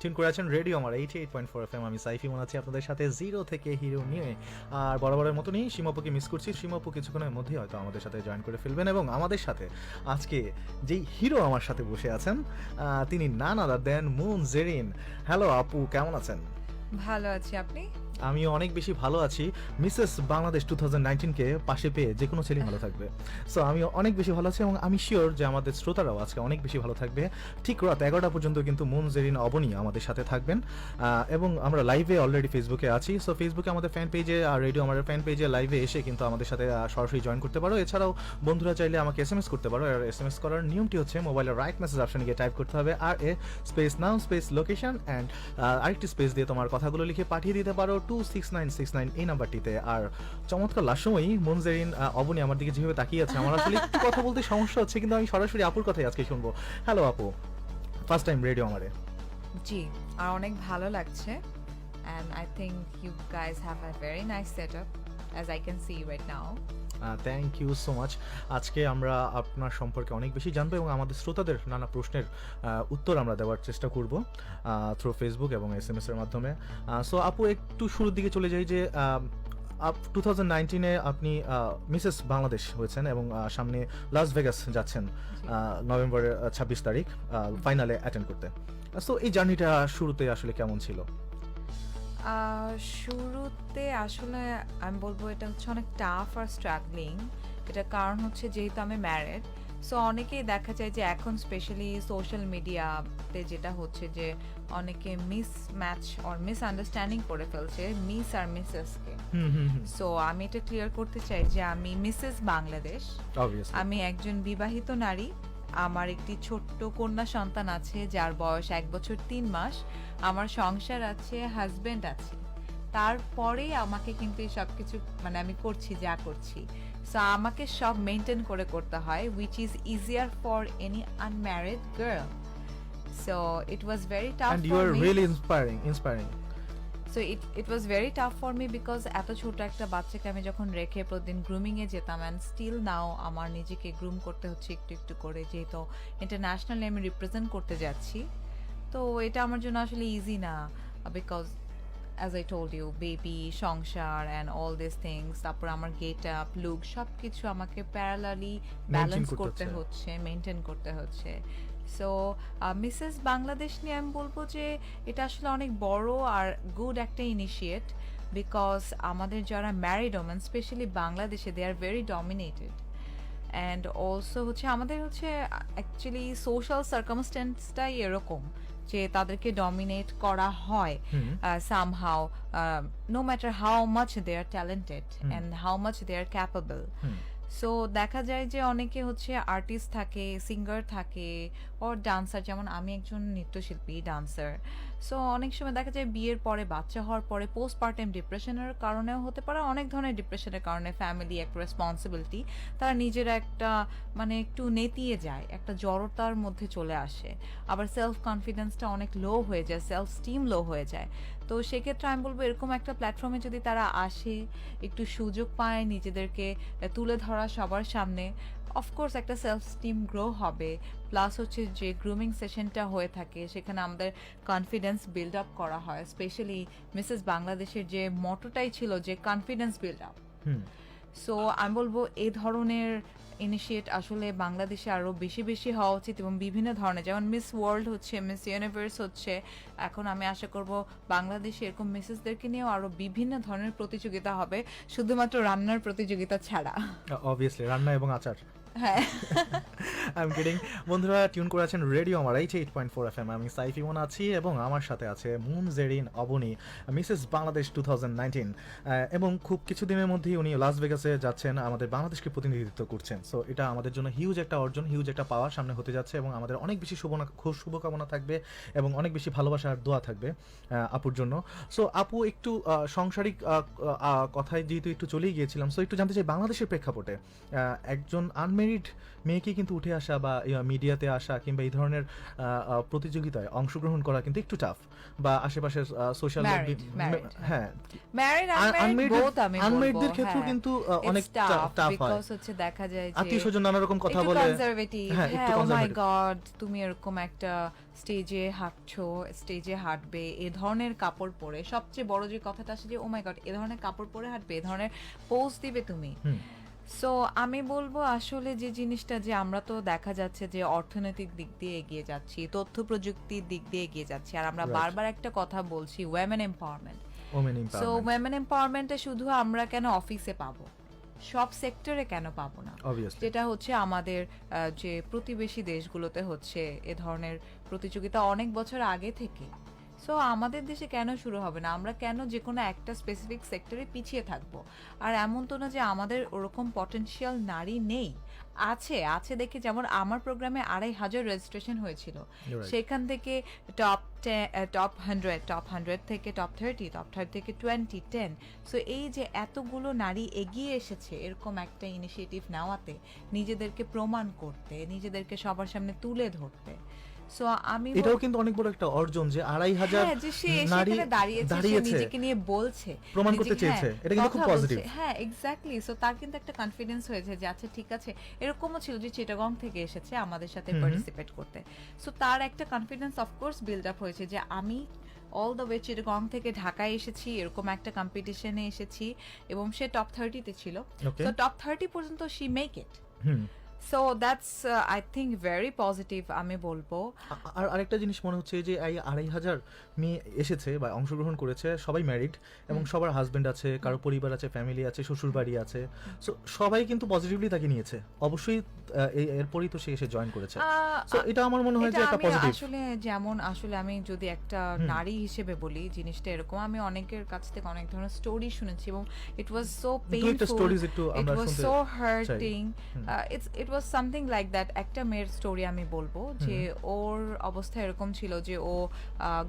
Tune করে আছেন radio আমার 88.4 FM। আমি সাইফি মনে আছি আপনাদের সাথে জিরো থেকে হিরো নিয়ে। আর বরাবরের মতনই সীমাপুকে মিস করছি। সীমাপু কিছুক্ষণের মধ্যেই হয়তো আমাদের সাথে জয়েন করে ফেলবেন। এবং আমাদের সাথে আজকে যেই হিরো আমার সাথে বসে আছেন তিনি নান আদার দেন মুন জেরিন। হ্যালো আপু, কেমন আছেন? ভালো আছি, আপনি? আমিও অনেক বেশি ভালো আছি। মিসেস বাংলাদেশ 2019-কে পাশে পেয়ে যে কোনো ছেলেই ভালো থাকবে। সো আমিও অনেক বেশি ভালো আছি এবং আমি শিওর যে আমাদের শ্রোতারাও আজকে অনেক বেশি ভালো থাকবে। ঠিক রাত 11টা পর্যন্ত কিন্তু মুন জেরিন অবনী আমাদের সাথে থাকবেন। এবং আমরা লাইভে অলরেডি ফেসবুকে আছি। সো ফেসবুকে আমাদের ফ্যান পেজে আর রেডিও আমাদের ফ্যান পেজে লাইভে এসে কিন্তু আমাদের সাথে সরাসরি জয়েন করতে পারো। এছাড়াও বন্ধুরা চাইলে আমাকে SMS করতে পারো। আর SMS করার নিয়মটি হচ্ছে মোবাইলের রাইট মেসেজ অপশনে গিয়ে টাইপ করতে হবে আর স্পেস নাম স্পেস লোকেশন অ্যান্ড আরেকটি স্পেস দিয়ে তোমার কথাগুলো লিখে পাঠিয়ে দিতে পারো 26969 এই নাম্বারটিতে। আর চমৎকার লাস্ট সময়ই মুন জেরিন অবনী আমার দিকে যেভাবে তাকিয়ে আছে, আমার আসলে একটু কথা বলতে সমস্যা হচ্ছে, কিন্তু আমি সরাসরি আপুর কথাই আজকে শুনবো। হ্যালো আপু, ফার্স্ট টাইম রেডিও আমারে। জি, আর অনেক ভালো লাগছে। And I think you guys have a very nice setup, as I can see right now. Thank you so much. আজকে আমরা আপনার সম্পর্কে অনেক বেশি জানবো এবং আমাদের শ্রোতাদের নানা প্রশ্নের উত্তর আমরা দেওয়ার চেষ্টা করব থ্রু ফেসবুক এবং SMS এর মাধ্যমে। সো আপু, একটু শুরুর দিকে চলে যাই যে 2019-এ আপনি মিসেস বাংলাদেশ হয়েছেন এবং সামনে লাস ভেগাস যাচ্ছেন নভেম্বরের 26 তারিখ ফাইনালে অ্যাটেন্ড করতে। সো এই জার্নিটা শুরুতে আসলে কেমন ছিল? শুরুতে আসলে আমি বলবো এটা হচ্ছে অনেক টাফ আর স্ট্রাগলিং। এটার কারণ হচ্ছে যেহেতু আমি ম্যারিড, সো অনেকেই দেখা যায় যে এখন স্পেশালি সোশ্যাল মিডিয়াতে যেটা হচ্ছে যে অনেকে miss match or miss understanding করে ফেলছে মিস আর মিসেসকে। সো আমি এটা ক্লিয়ার করতে চাই যে আমি মিসেস বাংলাদেশ। আমি একজন বিবাহিত নারী। আমার একটি ছোট্ট কন্যা সন্তান আছে যার বয়স 1 বছর 3 মাস। আমার সংসার আছে, হাজবেন্ড আছে। তারপরে আমাকে কিন্তু এই সব কিছু মানে আমি করছি যা করছি, সো আমাকে সব মেনটেন করে করতে হয়, which is easier for any unmarried girl. So it was very tough for me. And you are really inspiring. So it was very tough for me because এত ছোট একটা বাচ্চাকে আমি যখন রেখে প্রতিদিন গ্রুমিং এ যেতাম, and still now আমার নিজেকে গ্রুম করতে হচ্ছে একটু একটু করে, যেহেতু ইন্টারন্যাশনালি আমি রিপ্রেজেন্ট করতে যাচ্ছি। তো এটা আমার জন্য আসলে ইজি না, because as I told you, baby, সংসার and all these things, তারপর আমার গেট আপ, লুক সব কিছু আমাকে প্যারালালি ব্যালেন্স করতে হচ্ছে, মেনটেন করতে হচ্ছে। সো মিসেস বাংলাদেশ নিয়ে আমি বলবো যে এটা আসলে অনেক বড় আর গুড একটা ইনিশিয়েট, বিকজ আমাদের যারা ম্যারিড ওমেন স্পেশালি বাংলাদেশে they are very dominated. And also হচ্ছে আমাদের হচ্ছে অ্যাকচুয়ালি সোশ্যাল সার্কামস্ট্যান্সটাই এরকম যে তাদেরকে ডমিনেট করা হয় somehow, no matter how much they are talented and how much they are capable. So দেখা যায় যে অনেকে হচ্ছে আর্টিস্ট থাকে, সিঙ্গার থাকে, ওর ডান্সার, যেমন আমি একজন নৃত্যশিল্পী, ডান্সার। সো অনেক সময় দেখা যায় বিয়ের পরে, বাচ্চা হওয়ার পরে পোস্টপার্টাম ডিপ্রেশনের কারণেও হতে পারে, অনেক ধরনের ডিপ্রেশনের কারণে, ফ্যামিলি একটা রেসপন্সিবিলিটি, তারা নিজেরা একটা মানে একটু নেতিয়ে যায়, একটা জড়তার মধ্যে চলে আসে। আবার সেলফ কনফিডেন্সটা অনেক লো হয়ে যায়, সেলফ স্টিম লো হয়ে যায়। তো সেক্ষেত্রে আমি বলবো এরকম একটা প্ল্যাটফর্মে যদি তারা আসে, একটু সুযোগ পায় নিজেদের তুলে ধরা সবার সামনে, অফকোর্স একটা সেলফ স্টিম গ্রো হবে। প্লাস হচ্ছে যে গ্রুমিং সেশনটা হয়ে থাকে সেখানে আমাদের কনফিডেন্স বিল্ড আপ করা হয়। স্পেশালি মিসেস বাংলাদেশের যে মটোটাই ছিল যে কনফিডেন্স বিল্ড আপ। সো আমি বলবো এই ধরনের ইনিশিয়েট আসলে বাংলাদেশে আরও বেশি বেশি হওয়া উচিত, এবং বিভিন্ন ধরনের, যেমন মিস ওয়ার্ল্ড হচ্ছে, মিস ইউনিভার্স হচ্ছে, এখন আমি আশা করব বাংলাদেশে এরকম মিসেসদেরকে নিয়েও আরও বিভিন্ন ধরনের প্রতিযোগিতা হবে, শুধুমাত্র রান্নার প্রতিযোগিতা ছাড়া। অবভিয়াসলি রান্না এবং আচার। হ্যাঁ, আই এম কিডিং। বন্ধুরা টিউন করে আছেন রেডিও আমার 88.4 FM। আমি সাইফি মন আছি এবং আমার সাথে আছে মুন জেরিন অবনী, মিসেস বাংলাদেশ 2019। এবং খুব কিছুদিনের মধ্যেই উনি লাস ভেগাসে যাচ্ছেন, আমাদের বাংলাদেশকে প্রতিনিধিত্ব করছেন। সো এটা আমাদের জন্য হিউজ একটা অর্জন, হিউজ একটা পাওয়ার সামনে হতে যাচ্ছে, এবং আমাদের অনেক বেশি শুভকামনা থাকবে এবং অনেক বেশি ভালোবাসার দোয়া থাকবে আপুর জন্য। সো আপু, একটু সাংসারিক কথায় যেহেতু একটু চলেই গিয়েছিলাম, সো একটু জানতে চাই বাংলাদেশের প্রেক্ষাপটে একজন আনমেরিড আনমেরিড মেয়েকে কিন্তু উঠে আসা বা মিডিয়াতে আসা কিংবা এই ধরনের প্রতিযোগিতায় অংশগ্রহণ করা কিন্তু একটু টাফ, বা আশেপাশের সোশ্যাল Married. হ্যাঁ ম্যারিড আনম্যারিড বোথ আমি বলবো আনমেরিডদের ক্ষেত্রেও হ্যাঁ। কিন্তু অনেক It's tough টাফ হয়। because হচ্ছে দেখা যায় যে আত্মীয় স্বজন নানা রকম কথা একটু বলে, কনজারভেটিভ, হ্যাঁ একটু হ্যাঁ ও মাই কনজারভেটিভ। গড তুমি এরকম একটা স্টেজে হাঁটছো, স্টেজে হাঁটবে এ ধরনের কাপড় পরে, সবচেয়ে বড় যে কথাটা আসে যে ও মাই গড এ ধরনের কাপড় পরে হাঁটবে, এ ধরনের পোজ দিবে তুমি। সো আমি বলবো আসলে যে জিনিসটা যে আমরা তো দেখা যাচ্ছে যে অর্থনৈতিক দিক দিয়ে এগিয়ে যাচ্ছি, তথ্য প্রযুক্তির দিক দিয়ে এগিয়ে যাচ্ছি, আর আমরা Right. বারবার একটা কথা বলছি women empowerment. Women so empowerment women এম্পাওয়ারমেন্টে শুধু আমরা কেন অফিসে পাবো, সব সেক্টরে কেন পাবো না? অবভিয়াসলি। যেটা হচ্ছে আমাদের যে প্রতিবেশী দেশগুলোতে হচ্ছে এ ধরনের প্রতিযোগিতা অনেক বছর আগে থেকে। সো আমাদের দেশে কেন শুরু হবে না? আমরা কেন যে কোনো একটা স্পেসিফিক সেক্টরে পিছিয়ে থাকবো? আর এমন তো না যে আমাদের ওরকম পটেনশিয়াল নারী নেই, আছে আছে দেখে, যেমন আমার প্রোগ্রামে 2,500 রেজিস্ট্রেশন হয়েছিল, Right. সেখান থেকে টপ 100 থেকে টপ 30 থেকে 20 10। সো এই যে এতগুলো নারী এগিয়ে এসেছে এরকম একটা ইনিশিয়েটিভ নেওয়াতে, নিজেদেরকে প্রমাণ করতে, নিজেদেরকে সবার সামনে তুলে ধরতে। সো আমি এটাও কিন্তু অনেক বড় একটা অর্জন যে 2,500 হ্যাঁ, যে সে নারী সেখানে দাঁড়িয়েছে, সে দাঁড়িয়েছে, নিজেকে নিয়ে বলছে, প্রমাণ করতে নিজেকে- চেয়েছে। হ্যাঁ, এটা কিন্তু খুব কথা বলছে। পজিটিভ। হ্যাঁ এক্স্যাক্টলি। সো তার কিন্তু একটা কনফিডেন্স হয়েছে যে আচ্ছা ঠিক আছে, এরকমও ছিল যে চিটাগং থেকে এসেছে আমাদের সাথে পার্টিসিপেট করতে। সো তার একটা কনফিডেন্স অফকোর্স বিল্ড আপ হয়েছে যে আমি অল দ্য ওয়ে চিটাগং থেকে ঢাকায় এসেছি, এরকম একটা কম্পিটিশনে এসেছি, এবং সে টপ 30-তে ছিল। Okay. তো টপ 30 পর্যন্ত she make it. Hmm. So that's I think very positive আমি বলবো। আর আরেকটা জিনিস মনে হচ্ছে যে এই 2,500 মেয়ে এসেছে বা অংশগ্রহণ করেছে, সবাই ম্যারিড এবং সবার হাজবেন্ড আছে, কারো পরিবার আছে, ফ্যামিলি আছে, শ্বশুর বাড়ি আছে। সো সবাই কিন্তু পজিটিভলি তাকে নিয়েছে। অবশ্যই এরপরই তো সে এসে জয়েন করেছে। সো এটা আমার মনে হয় যে এটা একটা আমি পজিটিভ। আসলে যেমন আসলে আমি যদি একটা নারী হিসেবে বলি জিনিসটা এরকম, আমি অনেকের কাছ থেকে অনেক ধরনের স্টোরি শুনেছি এবং ইট ওয়াজ সো একটা পেইনফুল, stories একটু ইট আমরা ওয়াজ শুনতে সো চাই। Hurting, it was something like that. একটা মেয়ের স্টোরি আমি বলবো যে ওর অবস্থা এরকম ছিল যে ও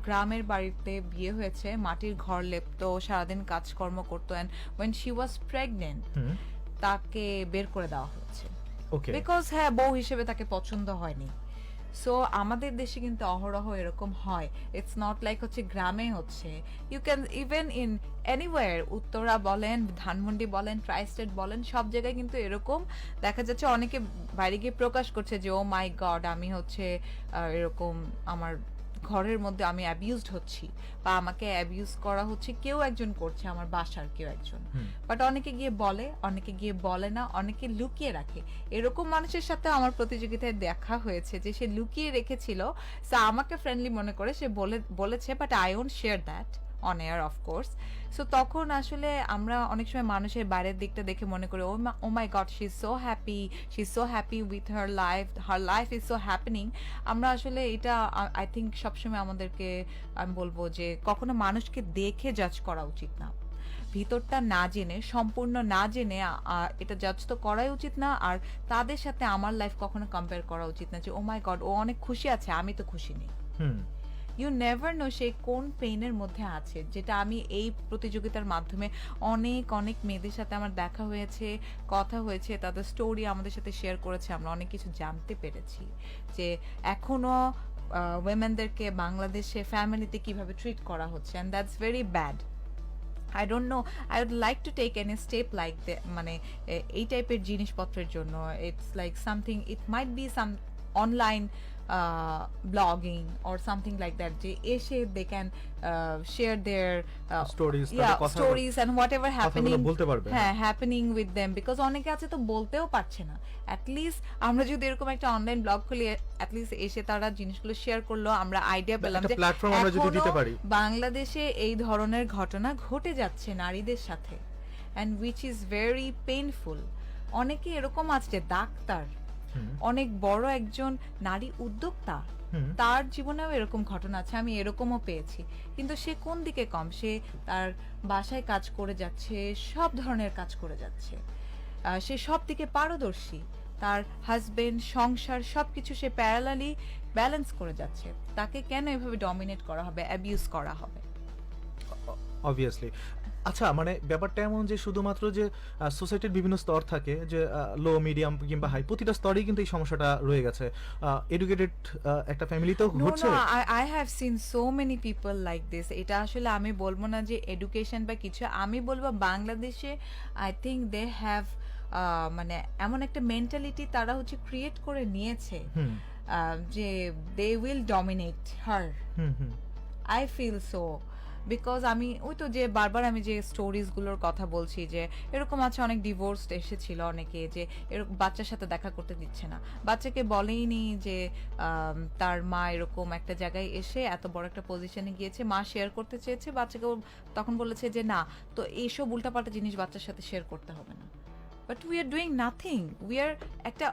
গ্রামের বাড়িতে বিয়ে হয়েছে, মাটির ঘর লেপতো, সারাদিন কাজকর্ম করতো, and when she was pregnant তাকে বের করে দেওয়া হয়েছে ওকে। বিকজ হ্যাঁ বউ হিসেবে তাকে পছন্দ হয়নি। সো আমাদের দেশে কিন্তু অহরহ এরকম হয়। ইটস নট লাইক হচ্ছে গ্রামে হচ্ছে, you can even in anywhere, Uttara বলেন, ধানমন্ডি বলেন, ট্রাই স্টেট বলেন, সব জায়গায় কিন্তু এরকম দেখা যাচ্ছে। অনেকে বাইরে গিয়ে প্রকাশ করছে যে ও মাই গড আমি হচ্ছে এরকম আমার ঘরের মধ্যে আমি অ্যাবিউজড হচ্ছি, বা আমাকে অ্যাবিউজ করা হচ্ছে, কেউ একজন করছে, আমার বাসার কেউ একজন। বাট অনেকে গিয়ে বলে, অনেকে গিয়ে বলে না, অনেকে লুকিয়ে রাখে। এরকম মানুষের সাথে আমার প্রতিযোগিতায় দেখা হয়েছে যে সে লুকিয়ে রেখেছিল, সো আমাকে ফ্রেন্ডলি মনে করে সে বলেছে, but I won't share that on air of course. So তখন আসলে আমরা অনেক সময় মানুষের বাইরের দিকটা দেখে মনে করি oh my god she is so happy with her life is so happening. আমরা আসলে এটা আই থিঙ্ক সবসময় আমাদেরকে আমি বলবো যে কখনো মানুষকে দেখে জাজ করা উচিত না, ভিতরটা না জেনে, সম্পূর্ণ না জেনে এটা জাজ তো করাই উচিত না। আর তাদের সাথে আমার লাইফ কখনো কম্পেয়ার করা উচিত না যে ও মাই গড ও অনেক খুশি আছে, আমি তো খুশি নেই। ইউ নেভার নো সে কোন পেইনের মধ্যে আছে, যেটা আমি এই প্রতিযোগিতার মাধ্যমে অনেক অনেক মেয়েদের সাথে আমার দেখা হয়েছে, কথা হয়েছে, তাদের স্টোরি আমাদের সাথে শেয়ার করেছে, আমরা অনেক কিছু জানতে পেরেছি যে এখনো উইমেনদেরকে বাংলাদেশে ফ্যামিলিতে কিভাবে ট্রিট করা হচ্ছে, and that's very bad. I don't know, I would like to take any step like that, মানে এই টাইপের জিনিসপত্রের জন্য। It's like something, it might be some online blogging or something like that, যে এসে they can share their Stories, yeah, তাদের কথা- stories and whatever happening, কথাগুলো বলতে পারবে। হ্যাঁ happening with them, because অনেকে আছে তো বলতেও পারছে না। at least আমরা যদি এরকম একটা অনলাইন ব্লগ খুলি, at least এসে তারা জিনিসগুলো শেয়ার করলো, আমরা আইডিয়া পেলাম একটা যে platform আমরা যদি দিতে এখনো পারি। বাংলাদেশে এই ধরনের ঘটনা ঘটে যাচ্ছে নারীদের সাথে, and which is very painful. অনেকে এরকম আছে যে ডাক্তার, অনেক বড় একজন নারী উদ্যোক্তা, তার জীবনেও এরকম ঘটনা আছে, আমি এরকমও পেয়েছি। কিন্তু সে কোন দিকে কম? সে তার বাসায় কাজ করে যাচ্ছে, সব ধরনের কাজ করে যাচ্ছে, সে সব দিকে পারদর্শী, তার হাজবেন্ড, সংসার, সবকিছু সে প্যারালালি ব্যালেন্স করে যাচ্ছে। তাকে কেন এভাবে ডমিনেট করা হবে, অ্যাবিউজ করা হবে? অবভিয়াসলি। আচ্ছা, মানে ব্যাপারটা এমন যে শুধুমাত্র যে সোসাইটির বিভিন্ন স্তর থাকে যে লো, মিডিয়াম কিংবা হাই, প্রতিটা স্তরেই কিন্তু এই সমস্যাটা রয়ে গেছে। এডুকেটেড একটা ফ্যামিলিতেও নো ঘটছে। No I have seen so many people like this. এটা আসলে আমি বলবো না যে এডুকেশন বা কিছু, আমি বলবো বাংলাদেশে আই থিঙ্ক দে হ্যাভ মানে এমন একটা মেন্টালিটি তারা হচ্ছে ক্রিয়েট করে নিয়েছে হুম, যে they will dominate her. Hmm, hmm, I feel so, because আমি ওই তো যে বারবার আমি যে স্টোরিজগুলোর কথা বলছি যে এরকম আছে, অনেক ডিভোর্স এসেছিল অনেকে, যে এরকম বাচ্চার সাথে দেখা করতে দিচ্ছে না, বাচ্চাকে বলেইনি যে তার মা এরকম একটা জায়গায় এসে এত বড় একটা পজিশনে গিয়েছে, মা শেয়ার করতে চেয়েছে, বাচ্চাকে তখন বলেছে যে না, তো এইসব উল্টাপাল্টা জিনিস বাচ্চার সাথে শেয়ার করতে হবে না। But we are doing nothing, we are একটা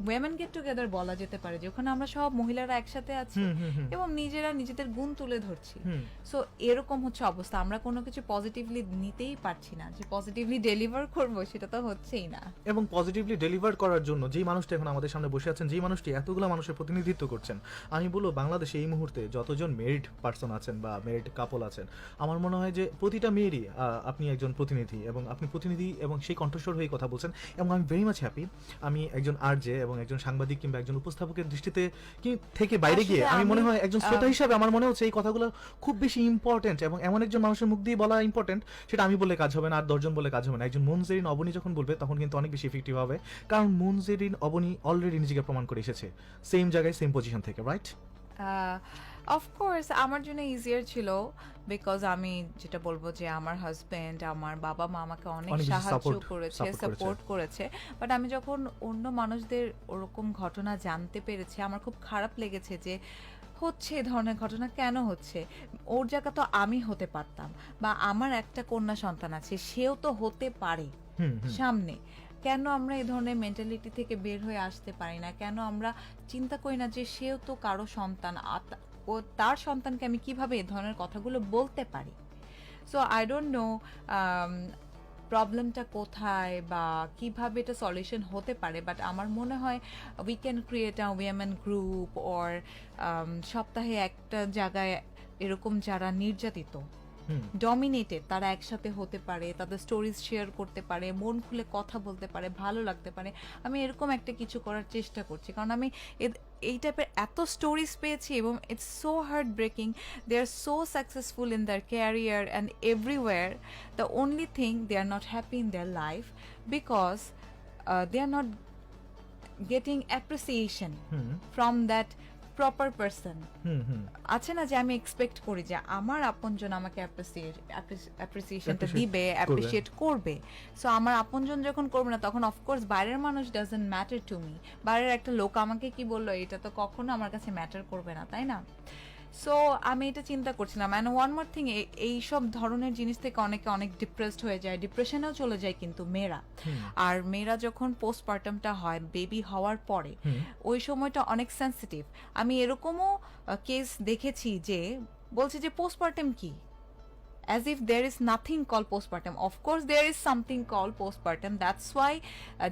ওয়েমেন গেট টুগেদার বলা যেতে পারে, যে ওখানে আমরা সব মহিলারা একসাথে আছি হুম, হুম, হুম, এবং নিজেরা নিজেদের গুণ তুলে ধরছি। হুম। সো এরকম হচ্ছে অবস্থা, আমরা কোনো কিছু পজিটিভলি নিতেই পারছি না, যে পজিটিভলি ডেলিভার করব সেটা তো হচ্ছেই না। এবং পজিটিভলি ডেলিভার করার জন্য যেই মানুষটা এখন আমাদের সামনে বসে আছেন, যেই মানুষটি এতগুলো মানুষের প্রতিনিধিত্ব করছেন, আমি বলবো বাংলাদেশে এই মুহূর্তে যতজন মেরিড পার্সন আছেন বা মেরিড কাপল আছেন, আমার মনে হয় যে প্রতিটা মেয়েরই আপনি একজন প্রতিনিধি, এবং আপনি প্রতিনিধি এবং সেই কণ্ঠস্বর হয়ে কথা বলছেন, এবং আমি ভেরি মাচ হ্যাপি। আমি একজন আরজে এবং একজন সাংবাদিক কিংবা একজন উপস্থাপকের দৃষ্টিতে থেকে বাইরে গিয়ে আসলে আমি মনে আমি, হয় একজন শ্রোতা হিসাবে আমার মনে হচ্ছে এই কথাগুলো খুব বেশি ইম্পর্টেন্ট, এবং এমন একজন মানুষের মুখ দিয়ে বলা ইম্পর্টেন্ট, সেটা আমি বলে কাজ হবে না, আর 10 জন বলে কাজ হবে না। একজন মুনজেরিন অবনী যখন বলবে তখন কিন্তু অনেক বেশি ইফেক্টিভ হবে, কারণ মুনজেরিন অবনী অলরেডি নিজেকে প্রমাণ করে এসেছে সেম জায়গায় সেম পজিশন থেকে, রাইট? অফকোর্স আমার জন্য ইজিয়ার ছিল, বিকজ আমি যেটা বলবো যে আমার হাজবেন্ড, আমার বাবা মা আমাকে অনেক অনেক বেশি সাহায্য support করেছে, করেছে। সাপোর্ট করেছে। বাট আমি যখন অন্য মানুষদের ওরকম ঘটনা জানতে পেরেছি, আমার খুব খারাপ লেগেছে যে হচ্ছে এ ধরনের ঘটনা কেন হচ্ছে। ওর জায়গা তো আমি হতে পারতাম, বা আমার একটা কন্যা সন্তান আছে, সেও তো হতে পারে হুম, হুম। সামনে। কেন আমরা এই ধরনের মেন্টালিটি থেকে বের হয়ে আসতে পারি না? কেন আমরা চিন্তা করি না যে সেও তো কারো সন্তান, ও তার সন্তানকে আমি কিভাবে এই ধরনের কথাগুলো বলতে পারি? সো আই ডোন্ট নো প্রবলেমটা কোথায় বা কিভাবে এটা সলিউশন হতে পারে, বাট আমার মনে হয় we can create a women group, or সপ্তাহে একটা জায়গায় এরকম যারা নির্যাতিত, হুম। ডমিনেটেড, তারা একসাথে হতে পারে, তাদের স্টোরিজ শেয়ার করতে পারে, মন খুলে কথা বলতে পারে, ভালো লাগতে পারে। আমি এরকম একটা কিছু করার চেষ্টা করছি, কারণ আমি এই টাইপের এত স্টোরিজ পেয়েছি এবং it's so heart breaking. They are so successful in their career and everywhere. The only thing, they are not happy in their life because they are not getting appreciation hmm, from that proper person. Hmm, hmm. আছে না যে আমি expect করি যে আমার আপনজন আমাকে অ্যাপ্রিসিয়েশনটা Appreciate দিবে, করবে। অ্যাপ্রিসিয়েট করবে। সো আমার আপনজন যখন করবে না, তখন অফকোর্স বাইরের মানুষ ডাজন্ট ম্যাটার টু মি। বাইরের একটা লোক আমাকে কি বললো, এটা তো কখনো আমার কাছে ম্যাটার করবে না, তাই না? সো আমি এটা চিন্তা করছিলাম। অ্যান্ড ওয়ান মোর থিং, এই সব ধরনের জিনিস থেকে অনেকে অনেক ডিপ্রেসড হয়ে যায়, ডিপ্রেশনেও চলে যায় কিন্তু মেয়েরা। আর মেয়েরা যখন পোস্টপার্টামটা হয়, বেবি হওয়ার পরে, ওই সময়টা অনেক সেন্সিটিভ। আমি এরকমও কেস দেখেছি যে বলছে যে পোস্টপার্টাম কি, as if there is nothing called postpartum. Of course there is something called postpartum. That's why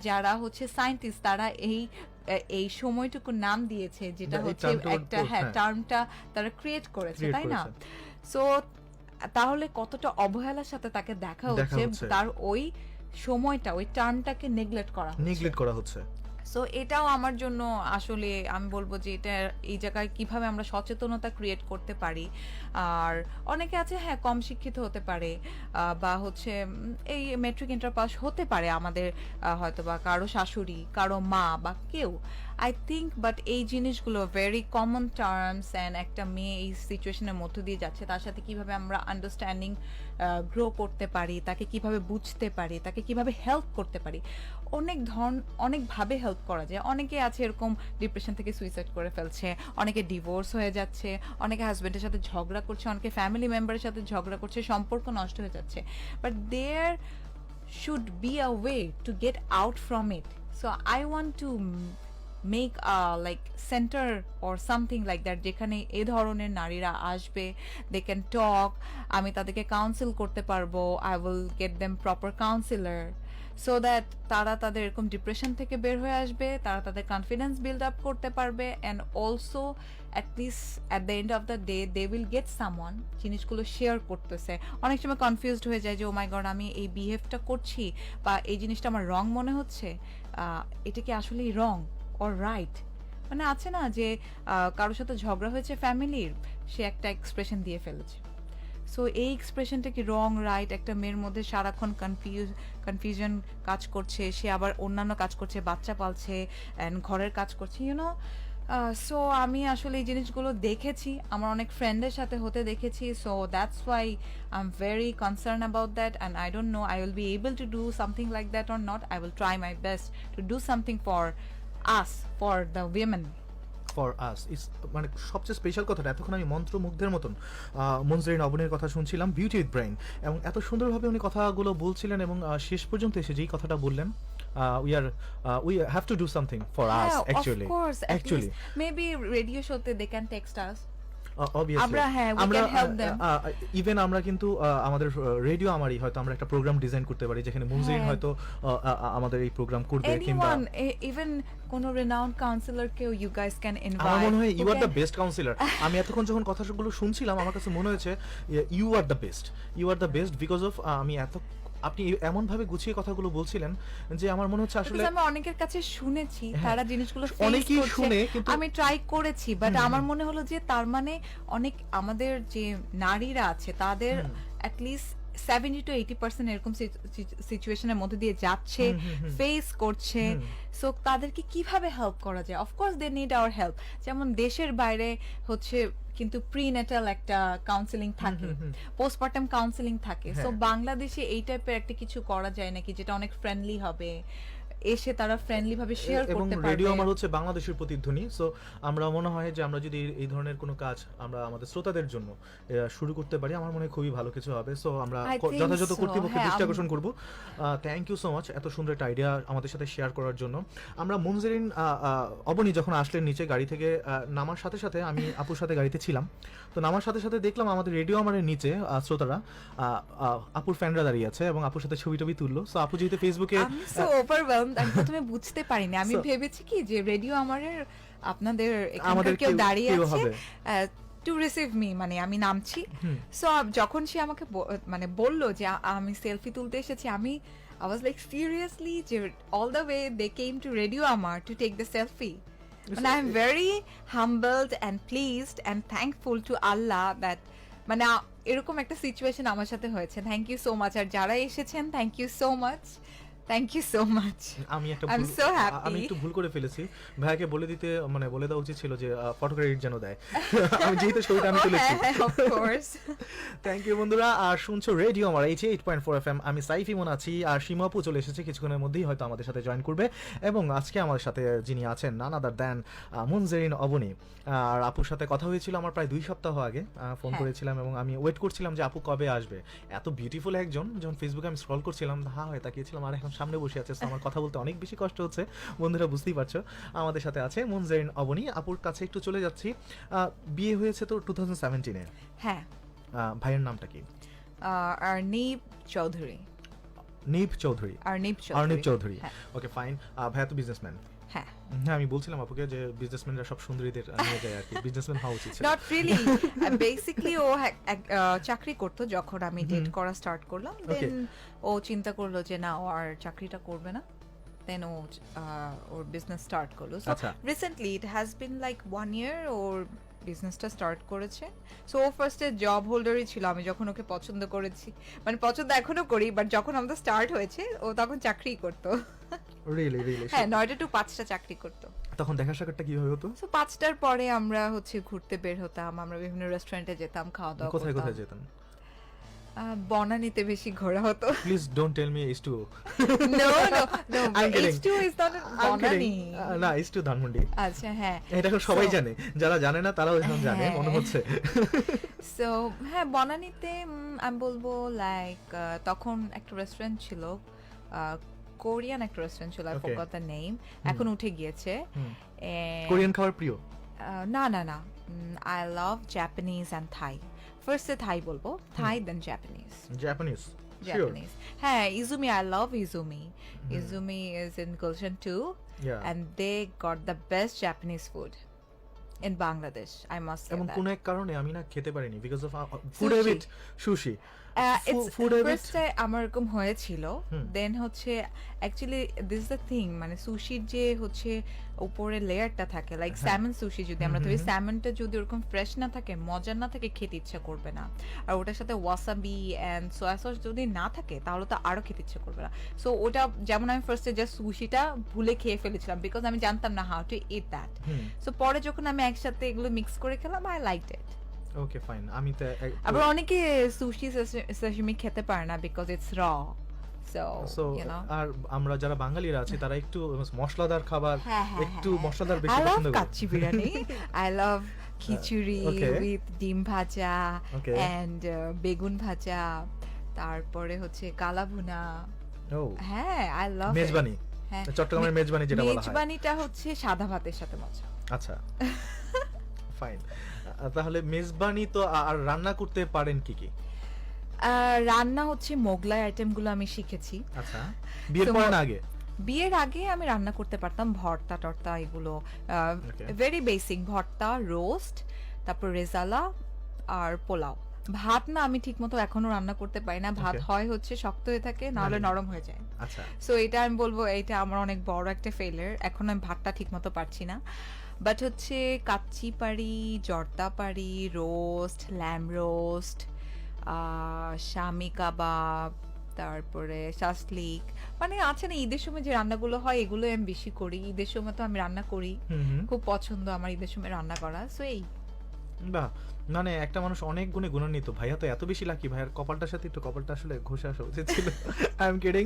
যারা হচ্ছে সায়েন্টিস্ট, তারা এই সময়টুকু নাম দিয়েছে, যেটা এই হচ্ছে termটা একটা হ্যাঁ। টার্মটা তারা ক্রিয়েট করেছে, Create তাই না? করেছে। সো তাহলে কতটা অবহেলার সাথে তাকে দেখা হচ্ছে, হচ্ছে। তার ওই সময়টা, ওই টার্মটাকে নেগলেক্ট করা হচ্ছে। নেগলেক্ট করা হচ্ছে। সো এটাও আমার জন্য আসলে আমি বলবো যে এটা, এই জায়গায় কিভাবে আমরা সচেতনতা ক্রিয়েট করতে পারি। আর অনেকে আছে হ্যাঁ কম শিক্ষিত হতে পারে, বা হচ্ছে এই মেট্রিক ইন্টার পাস হতে পারে আমাদের, হয়তো বা কারো শাশুড়ি, কারো মা বা কেউ, আই থিঙ্ক। বাট এই জিনিসগুলো ভেরি কমন টার্মস, অ্যান্ড একটা মেয়ে এই সিচুয়েশনের মধ্য দিয়ে যাচ্ছে, তার সাথে কিভাবে আমরা আন্ডারস্ট্যান্ডিং গ্রো করতে পারি, তাকে কিভাবে বুঝতে পারি, তাকে কিভাবে হেল্প করতে পারি। অনেকভাবে হেল্প করা যায়। অনেকে আছে এরকম ডিপ্রেশন থেকে সুইসাইড করে ফেলছে, অনেকে ডিভোর্স হয়ে যাচ্ছে, অনেকে হাজব্যান্ডের সাথে ঝগড়া করছে, অনেকে ফ্যামিলি মেম্বারের সাথে ঝগড়া করছে, সম্পর্ক নষ্ট হয়ে যাচ্ছে। But there should be a way to get out from it. So I want to make like centre or something like that, যেখানে এ ধরনের নারীরা আসবে, দে ক্যান টক, আমি তাদেরকে কাউন্সিল করতে পারবো, I will get them proper councillor, so that তারা তাদের এরকম ডিপ্রেশন থেকে বের হয়ে আসবে, তারা তাদের কনফিডেন্স বিল্ড আপ করতে পারবে, and also at least at the end of the day they will get someone জিনিসগুলো শেয়ার করতেছে। অনেক সময় কনফিউজড হয়ে যায় যে ও মাই গড আমি এই বিহেভটা করছি বা এই জিনিসটা আমার রং মনে হচ্ছে, এটা কি আসলেই রং অর রাইট? মানে আছে না যে কারোর সাথে ঝগড়া হয়েছে ফ্যামিলির, সে একটা এক্সপ্রেশন দিয়ে ফেলেছে। সো এই এক্সপ্রেশনটা কি রং রাইট? একটা মেয়ের মধ্যে সারাক্ষণ কনফিউশন কাজ করছে, সে আবার অন্যান্য কাজ করছে, বাচ্চা পালছে অ্যান্ড ঘরের কাজ করছে, ইউনো। সো আমি আসলে এই জিনিসগুলো দেখেছি, আমার অনেক ফ্রেন্ডের সাথে হতে দেখেছি। So that's why I am very concern about that and I don't know I will be able to do something like that or not. I will try my best to do something for us, for the women. For us is, মানে সবচেয়ে special কথাটা, এতক্ষণ আমি মন্ত্রমুগ্ধের মতন মুনজরিন অবনীর কথা শুনছিলাম, beauty with brain, এবং এত সুন্দরভাবে উনি কথাগুলো বলছিলেন এবং শেষ পর্যন্ত এসে যেই কথাটা বললেন, we have to do something for us actually. Of course, actually maybe radio show they can text us. obviously আমরা হ্যাঁ, we can help them. Even আমরা কিন্তু আমাদের রেডিও আমারই হয়তো আমরা একটা প্রোগ্রাম ডিজাইন করতে পারি যেখানে মুনজরিন হ্যাঁ। হয়তো আমাদের এই প্রোগ্রাম করবে, কিংবা Anyone, even কোন renowned counselor কেও you guys can invite. আমার মনে হয় you are Okay? The best counsellor. আমি এতক্ষণ যখন কথাগুলো শুনছিলাম আমার কাছে মনে হয়েছে you are the best, you are the best because of আমি আপনি এমন ভাবে গুছিয়ে কথাগুলো বলছিলেন যে আমার মনে হচ্ছে আসলে Because আমি অনেকের কাছে শুনেছি হ্যাঁ, তারা জিনিসগুলো অনেকেই face করছে। শুনে, কিন্তু আমি ট্রাই করেছি, বাট আমার মনে হলো যে তার মানে অনেক আমাদের যে নারীরা আছে তাদের at least 70 to 80% এরকম সিচুয়েশনের মধ্যে দিয়ে যাচ্ছে, ফেস করছে। সো তাদেরকে কিভাবে হেল্প করা যায়? Of course they need our help. যেমন দেশের বাইরে হচ্ছে কিন্তু প্রিনেটাল একটা কাউন্সেলিং থাকে, পোস্টপার্টাম কাউন্সেলিং থাকে। সো হ্যাঁ। বাংলাদেশে এই টাইপের একটা কিছু করা যায় নাকি যেটা অনেক ফ্রেন্ডলি হবে, এসে তারা ফ্রেন্ডলি ভাবে শেয়ার এবং করতে রেডিও পারবে। আমার হচ্ছে বাংলাদেশের প্রতিধ্বনি। সো আমরা মনে হয় যে আমরা যদি এই ধরনের কোনো কাজ আমরা আমাদের শ্রোতাদের জন্য শুরু করতে পারি, আমার মনে হয় খুবই ভালো কিছু হবে। সো আমরা I think যথাযথ so, কর্তৃপক্ষের হ্যাঁ, দৃষ্টি আকর্ষণ করব। থ্যাংক ইউ সো মাচ এত সুন্দর একটা আইডিয়া আমাদের সাথে শেয়ার করার জন্য। আমরা মুনজরিন অবনী যখন আসলেন নিচে গাড়ি থেকে নামার সাথে সাথে আমি আপুর সাথে গাড়িতে ছিলাম, তো নামার সাথে সাথে দেখলাম আমাদের রেডিও আমার নিচে শ্রোতারা আপুর ফ্যানরা দাঁড়িয়ে আছে এবং আপুর সাথে ছবি টবি তুললো। সো আপু যেহেতু ফেসবুকে আমি সো ওভারওয়েলমড, আমি প্রথমে বুঝতে পারিনি। আমি So- ভেবেছি কি যে রেডিও আমাদের আপনাদের আমাদের এখানকার কেউ দাঁড়িয়ে কেউ আছে হবে। টু রিসিভ মি, মানে আমি নামছি। সো যখন সে আমাকে মানে বলল যে আমি সেলফি তুলতে এসেছি, আমি I was like seriously যে all the way they came to Radio Amar to take the selfie. And I am very humbled and pleased and thankful to Allah that মানে এরকম একটা সিচুয়েশন আমার সাথে হয়েছে। Thank you so much. আর যারা এসেছেন thank you so much, thank you so much. আমি I'm so happy. আমি একটু ভুল করে ফেলেছি, ভাইয়াকে বলে দিতে মানে বলে দেওয়া উচিত ছিল যে ফটো ক্রেডিট যেন দেয়। আমি যেহেতু ছবিটা আমি তুলেছি। Of course. থ্যাংক ইউ বন্ধুরা। আর শুনছো রেডিও আমার 88.4 FM। আমি সাইফ ইমন আছি, আর সীমা আপু চলে এসেছে কিছুক্ষণের মধ্যেই হয়তো আমাদের সাথে জয়েন করবে। এবং আজকে আমাদের সাথে যিনি আছেন নান আদার দ্যান মুনজরিন অবনী। আর আপুর সাথে কথা হয়েছিল আমার প্রায় 2 সপ্তাহ আগে, ফোন হ্যাঁ। করেছিলাম এবং আমি ওয়েট করছিলাম যে আপু কবে আসবে। এত বিউটিফুল একজন, যখন ফেসবুকে আমি স্ক্রল করছিলাম হা হয়ে তাকিয়েছিলাম, আর এখন সামনে বসে আছে। So আমার কথা বলতে অনেক বেশি কষ্ট হচ্ছে, বন্ধুরা বুঝতেই পারছো। আমাদের সাথে আছে মুনজরিন অবনী। আপুর কাছে একটু চলে যাচ্ছি। বিয়ে হয়েছে তো 2017-এ। হ্যাঁ। ভাইয়ের নামটা কি? আরনীব চৌধুরী। নীপ চৌধুরী। আরনীব চৌধুরী। হ্যাঁ। Okay fine. ভাইয়া তো বিজনেসম্যান। হ্যাঁ। হ্যাঁ, আমি বলছিলাম আপুকে যে বিজনেসম্যানরা সব সুন্দরীদের নিয়ে যায় আর কি, বিজনেসম্যান হওয়া উচিত ছিল। নট রিয়েলি, বেসিক্যালি ও চাকরি করতো যখন আমি ডেট করা স্টার্ট করলাম। দেন ও চিন্তা করলো যে না, ও আর চাকরিটা করবে না। দেন ও ওর বিজনেস স্টার্ট করলো। সো আচ্ছা। Recently it has been like 1 year ওর বিজনেসটা স্টার্ট করেছে। সো ও ফার্স্টে জব হোল্ডারই ছিল আমি যখন ওকে পছন্দ করেছি, মানে পছন্দ এখনো করি, বাট যখন আমাদের স্টার্ট হয়েছে ও তখন চাকরি করতো। রিয়েলি হ্যাঁ, 9টা to 5টা চাকরি করতো। তখন দেখা সাক্ষাৎটা কিভাবে হতো? সো 5টার পরে আমরা হচ্ছে ঘুরতে বের হতাম, আমরা বিভিন্ন রেস্টুরেন্টে যেতাম, খাওয়া দাওয়া কোথায় করতাম। কোথায় যেতেন? বনানীতে বেশি ঘোরা হতো। Please don't tell me H2O। No no no, I'm kidding. H2 is not I'm Banani. kidding. না, H2 ধানমন্ডি। আচ্ছা হ্যাঁ, এটা এখন সবাই So- জানে, যারা জানে না তারাও এখন জানে হ্যাঁ। মনে হচ্ছে। সো হ্যাঁ, বনানীতে আমি বলবো লাইক তখন একটা রেস্টুরেন্ট ছিল, কোরিয়ান একটা রেস্টুরেন্ট ছিল, I Okay. Forgot the name, এখন উঠে গিয়েছে। কোরিয়ান খাবার প্রিয়? না না না, I love Japanese and Thai. ফার্স্টে থাই বলবো, Thai then Japanese. Japanese? Japanese. Hey, Izumi, I love Izumi. Izumi is in Gulshan too, Yeah. and they got the best Japanese food. in Bangladesh, I must say এবং that. কোন এক কারণে আমি না খেতে পারিনি because of food Sushi. Habit sushi It's food habit first আমার এরকম হয়েছিল, দেন হচ্ছে অ্যাকচুয়ালি দিস দ্য থিং, মানে সুশির যে হচ্ছে উপরে লেয়ারটা থাকে লাইক স্যামন সুশি, যদি আমরা ধরি স্যামনটা যদি ওরকম ফ্রেশ না থাকে, মজার না থাকে, খেতে ইচ্ছা করবে না। আর ওটার সাথে ওয়াসাবি অ্যান্ড সোয়া সস যদি না থাকে তাহলে তো আরো খেতে ইচ্ছা করবে না। সো ওটা যেমন আমি ফার্স্টে জাস্ট সুশিটা ভুলে খেয়ে ফেলেছিলাম বিকজ আমি জানতাম না how to it that. So পরে যখন আমি একসাথে এগুলো মিক্স করে খেলাম, I liked it. Okay fine. আমি তো আবার অনেকে সুশি সাশিমি খেতে পারে না বিকজ ইটস র, সো আর আমরা যারা বাঙালিরা আছি তারা একটু মশলাদার খাবার, একটু মশলাদার বেশি I love পছন্দ করি। Kacchi biryani, I love khichuri okay. with ডিম ভাজা Okay. and বেগুন ভাজা, তারপরে হচ্ছে কালা ভুনা। ও হ্যাঁ, I love it. মেজবানি, হ্যাঁ, চট্টগ্রামের মেজবানি যেটা বলা হয়। মেজবানিটা হচ্ছে সাদা ভাতের সাথে মজা। আচ্ছা ফাইন। তাহলে মেজবানি তো আর রান্না করতে পারেন কি কি? রান্না হচ্ছে মোগলাই আইটেমগুলো আমি শিখেছি। আচ্ছা, বিয়ের So, পরে না আগে? বিয়ের আগে আমি রান্না করতে পারতাম ভর্তা টর্তা এগুলো, Okay. ভেরি বেসিক ভর্তা, রোস্ট, তারপর রেজালা আর পোলাও। ভাত না আমি ঠিক মতো এখনো রান্না করতে পারি না, ভাত Okay. হয় হচ্ছে শক্ত হয়ে থাকে, না হলে নরম হয়ে যায়। আচ্ছা সো এটা আমি বলবো এটা আমার অনেক বড় একটা ফেলিয়ার, এখন আমি ভাতটা ঠিক মতো পারছি না। বাট হচ্ছে কাচ্চি পারি, জর্দা পারি, রোস্ট, ল্যাম রোস্ট, শামি কাবাব, তারপরে শাসলিক, মানে আছে না ঈদের সময় যে রান্নাগুলো হয় এগুলো আমি বেশি করি। ঈদের সময় তো আমি রান্না করি, খুব পছন্দ আমার ঈদের সময় রান্না করা। সো এই বাহ, মানে একটা মানুষ অনেক গুণে গুণান্বিত। ভাইয়া তো এত বেশি লাকি, ভাইয়ার কপালটার সাথে একটু কপালটা আসলে ঘষে আসা উচিত ছিল। I am kidding.